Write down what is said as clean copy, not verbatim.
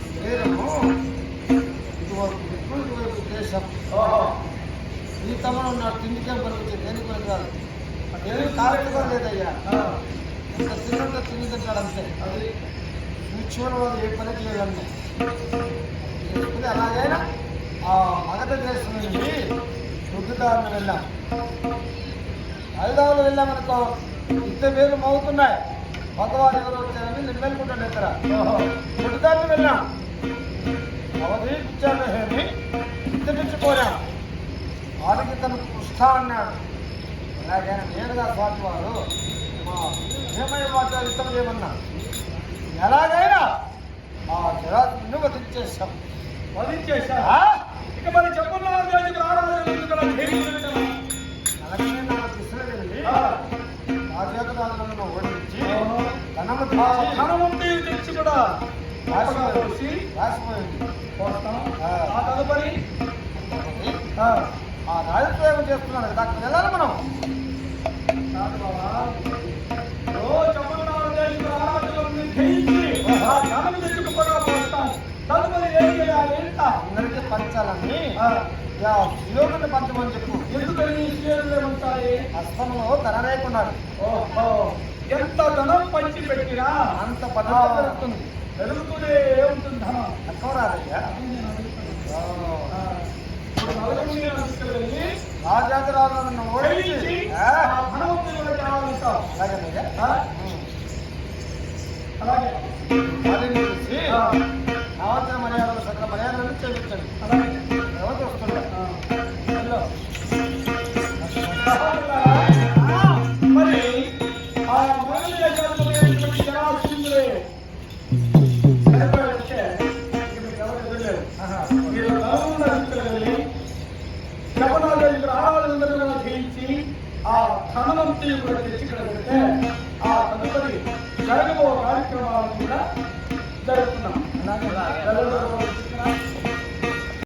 శరీరము ఇటువైపు ఇటువైపు దేశం ఈ తమను నా తిండికేం పనికొచ్చింది దేనికి పనికి కాదు ఏమి కారణంగా లేదయ్యా ఇంత తిన్నంత తిని తింటాడు అంతే అది సూక్ష్మం వాళ్ళు ఏ పని చేయాలంటే అలాగైనా ఆ మగధ దేశం నుండి రుద్దుదారులు వెళ్ళాం ఐదావులు వెళ్ళామనుకో ఇంత వేలు మోగుతున్నాయి మగవారు ఎవరు వచ్చారని నిమ్మేలుకుంటాడు ఇక్కడ రుద్దుదారులు వెళ్ళాం అవధీపించాను ఏమి ఇంతమించిపోయాం వారికి తను కృష్ణ అన్నాడు అలాగైనా నేరుగా స్వామి వారు ఏమై వాటి యుద్ధం చేయమన్నా ఎలాగైనా ఆ జరాన్ని వధించేశాం ఇక మరి చెప్పండి అలాగే నాకు తీసుకెళ్ళి రాజేతరాజులను ఓడించి ధనవంతి తెచ్చి కూడా రాసిపోయింది తదుపరి ఆ రాజప్రయోగం చేస్తున్నాడు కదా అక్కడ వెళ్ళాలి మనం అందరికీ పంచాలని యోగుని పంచమని చెప్పు ఎందుకని ఏమంటాయి హస్తంలో ధన లేకున్నాడు ఎంత ధనం పంచి పెట్టినా అంత పద్ధతి పెరుగుతుంది పెరుగుతూనే ఉంటుంది ధనం తక్కువ రాదయ్యా రాజాదిరాజులను ఓడించి అలాగే చూసి కావాల్సిన మర్యాదలు సకల మర్యాదలను చేయించండి ఎవరు వస్తున్నారు మరి ఆ జనాసిందులే ఆడవాళ్ళందరూ చేయించి ఆ ధనవంతి కూడా తెచ్చి ఇక్కడ పెడితే ఆ తదుపరి జరగబో కార్యక్రమాలను కూడా జరుపుతున్నాం.